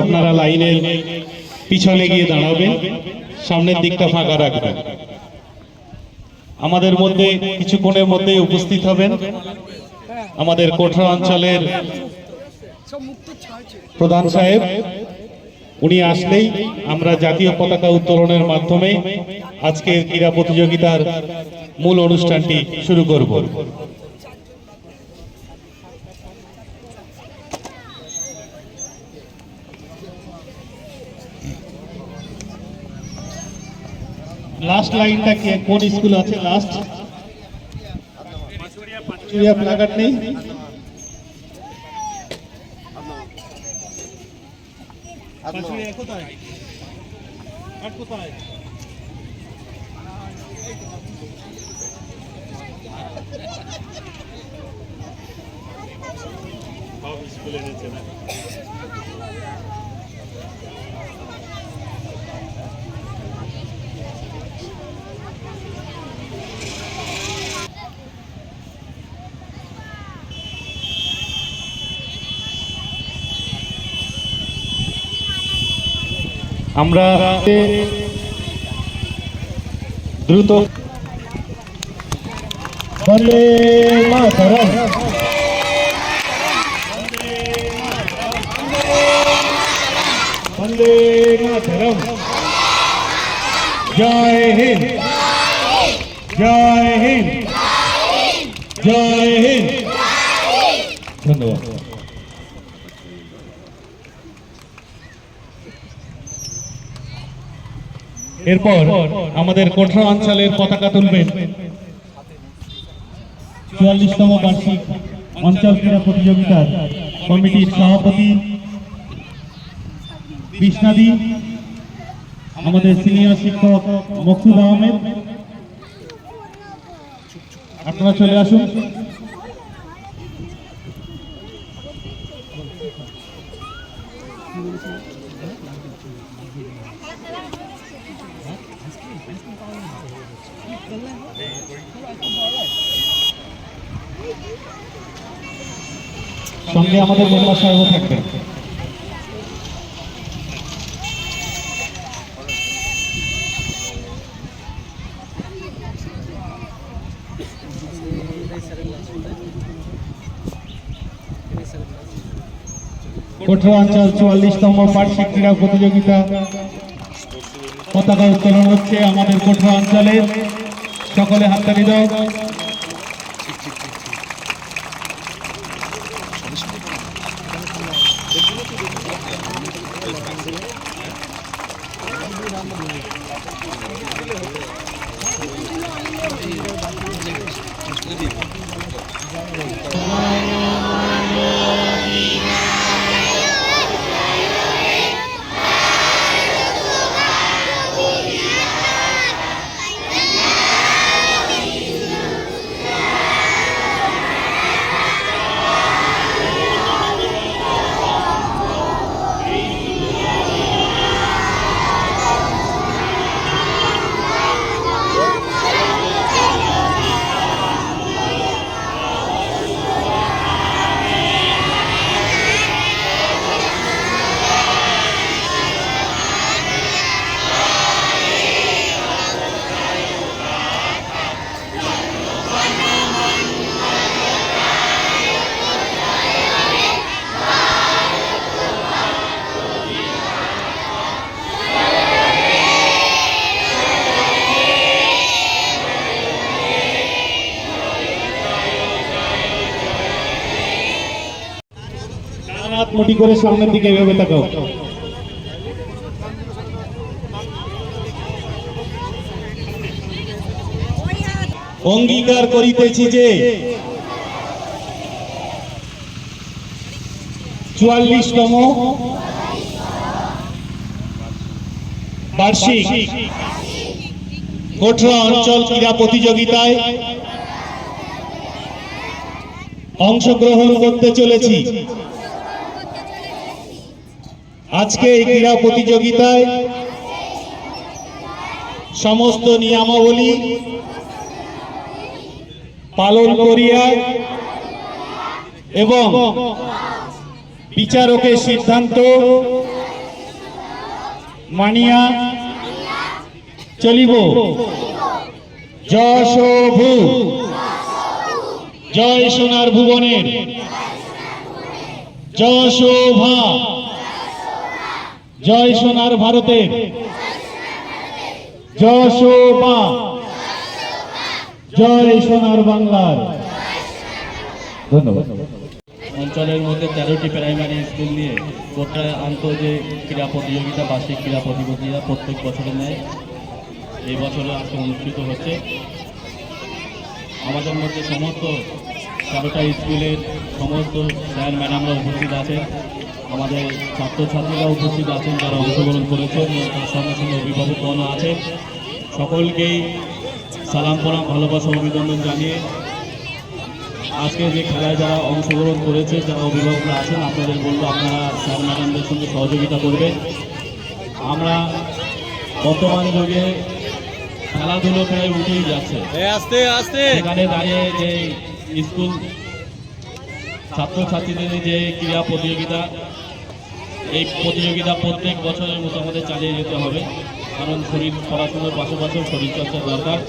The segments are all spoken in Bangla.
আপনারা লাইনের পিছনে গিয়ে দাঁড়াবেন, সামনের দিকটা ফাঁকা রাখবেন। আমাদের মধ্যে কিছুক্ষণের মধ্যেই উপস্থিত হবেন আমাদের কোঠা অঞ্চলের প্রধান সাহেব। উনি আসলেই আমরা জাতীয় পতাকা উত্তোলনের মাধ্যমে আজকের ক্রীড়া প্রতিযোগিতার মূল অনুষ্ঠানটি শুরু করব। লাস্ট লাইনটা কি কোন স্কুল আছে? লাস্ট প্লাকার্ড নেই? আমরা দ্রুত বন্দে মাতরম, বন্দে মাতরম, জয় হিন্দ, জয় হিন্দ, জয় হিন্দ। ধন্যবাদ। এরপর আমাদের কোঠা অঞ্চলের পতাকা তুলবেন ৪৪তম বার্ষিক অঞ্চল ক্রীড়া প্রতিযোগিতার কমিটির সভাপতি কৃষ্ণাদি, আমাদের সিনিয়র শিক্ষক মকসুদ আহমেদ। আপনারা চলে আসুন। সঙ্গে আমাদের মেম্বার সাহেবও থাকবেন। কোঠা অঞ্চল ৪৪তম বার্ষিক ক্রীড়া প্রতিযোগিতা পতাকা উত্তোলন হচ্ছে আমাদের কোঠা অঞ্চলের। সকলে হাততালি দাও। মুটি করে সামনের দিকে এভাবে তাকাও। অঙ্গীকার করিতেছি যে ৪৪তম বার্ষিক কোঠা অঞ্চল ক্রীড়া প্রতিযোগিতায় অংশগ্রহণ করতে চলেছি। আজকে এই ক্রীড়া প্রতিযোগিতায় সমস্ত নিয়মাবলী পালন করিয়া এবং বিচারকের সিদ্ধান্ত মানিয়া চলিব যশোভু জয় সোনার ভুবনের যশোভা জয় সোনার ভারতের যশোভা জয় সোনার বাংলার। ধন্যবাদ। অঞ্চলের মধ্যে 13টি প্রাইমারি স্কুল নিয়ে গোটা যে ক্রীড়া প্রতিযোগিতা, বার্ষিক ক্রীড়া প্রতিযোগিতা প্রত্যেক বছরের ন্যায় এই বছরও আজকে অনুষ্ঠিত হচ্ছে। আমাদের মধ্যে সমস্ত 13টা স্কুলের সমস্ত স্যার ম্যাডামরা উপস্থিত আছেন, আমাদের ছাত্রছাত্রীরা উপস্থিত আছেন যারা অংশগ্রহণ করেছেন, তার সঙ্গে সঙ্গে অভিভাবকগণও আছেন। সকলকেই সালাম প্রণাম ভালোবাসা অভিনন্দন জানিয়ে আজকে যে খেলায় যারা অংশগ্রহণ করেছে, যারা অভিভাবকরা আছেন, আপনাদের বলবো আপনারা স্যার ম্যাডামদের সঙ্গে সহযোগিতা করবেন। আমরা বর্তমান যুগে খেলাধুলো প্রায় উঠেই যাচ্ছে, সেখানে দাঁড়িয়ে যে স্কুল ছাত্রছাত্রীদের যে ক্রীড়া প্রতিযোগিতা, এই প্রতিযোগিতা প্রত্যেক বছরের মতো আমাদের চালিয়ে যেতে হবে, কারণ পড়াশোনার পাশাপাশি শরীরচর্চা দরকার।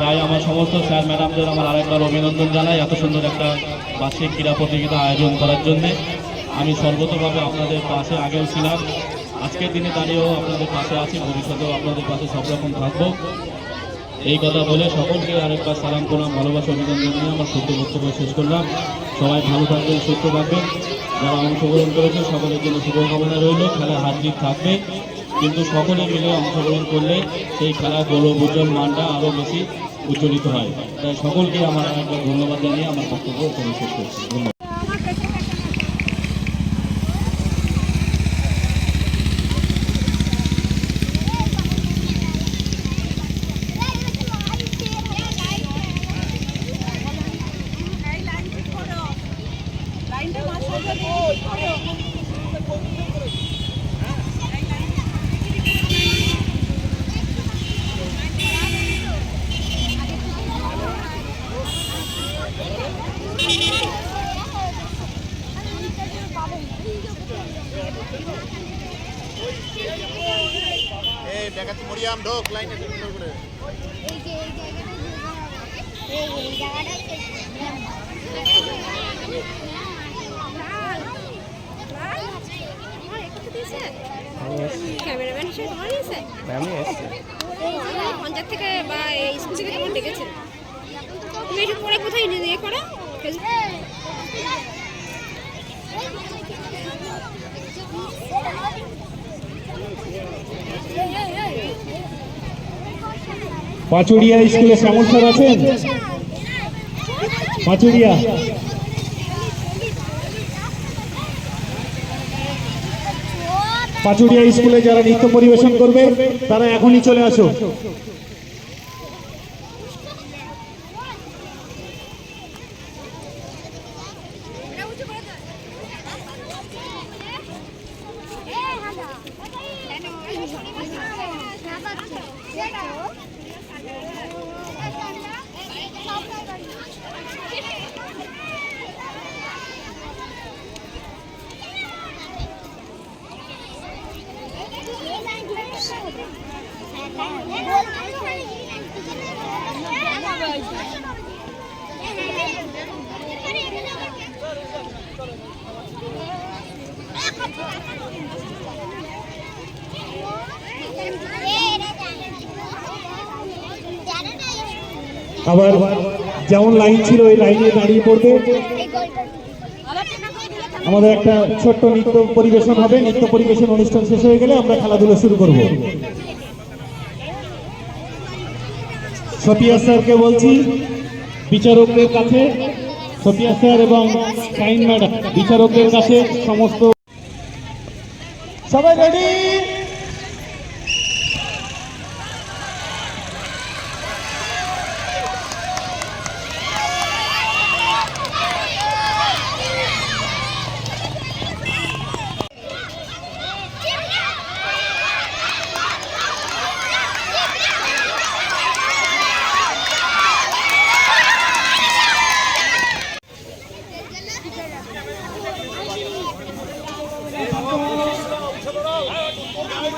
তাই আমার সমস্ত স্যার ম্যাডামদের আমার আরেকবার অভিনন্দন জানাই এত সুন্দর একটা বার্ষিক ক্রীড়া প্রতিযোগিতা আয়োজন করার জন্যে। আমি সর্বতভাবে আপনাদের পাশে আগেও ছিলাম, আজকের দিনে দাঁড়িয়েও আপনাদের পাশে আছি, ভবিষ্যতেও আপনাদের পাশে সব রকম থাকবো। এই কথা বলে সকলকে আরেকবার সালাম প্রণাম ভালোবাসা অভিনন্দন নিয়ে আমার সত্য বক্তব্য শেষ করলাম। সবাই ভালো থাকবেন, সুস্থ থাকবেন। যারা অংশগ্রহণ করেছে সকলের জন্য শুভকামনা রইল। খেলা হার জিত থাকবে, কিন্তু সকলে মিলে অংশগ্রহণ করলে সেই খেলার গৌরব উজ্জ্বল মানটা আরও বেশি উজ্জ্বলিত হয়। তাই সকলকে আমার একবার ধন্যবাদ জানিয়ে আমার বক্তব্য এখানে শেষ করছি। ধন্যবাদ। মরিয়াম ঢোক লাইনে সুন্দর করে ক্যামেরাম্যান হিসেবে তোমার নিয়েছে পঞ্চায়েত থেকে বা স্কুল থেকে তোমার ডেকেছে, তুমি একটু পরে কোথায় নিয়ে করো। পাচুরিয়া স্কুলে শ্যামল স্যার আছেন? পাচুরিয়া পাচুরিয়া স্কুলে যারা নৃত্য পরিবেশন করবে তারা এখনই চলে আসো। আবার যেমন লাইন ছিল ওই লাইনে দাঁড়িয়ে পড়বে। আমাদের একটা ছোট্ট নৃত্য পরিবেশন হবে, নৃত্য পরিবেশন অনুষ্ঠান শেষ হয়ে গেলে আমরা খেলাধুলা শুরু করব। সফিয়া স্যারকে বলছি বিচারকদের কাছে, সফিয়া স্যার এবং সাইন ম্যাডাম বিচারকদের কাছে সমস্ত সবাই রেডি।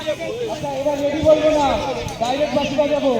আচ্ছা এবার রেডি বলবো না, ডাইরেক্ট বাসি বাজাবো।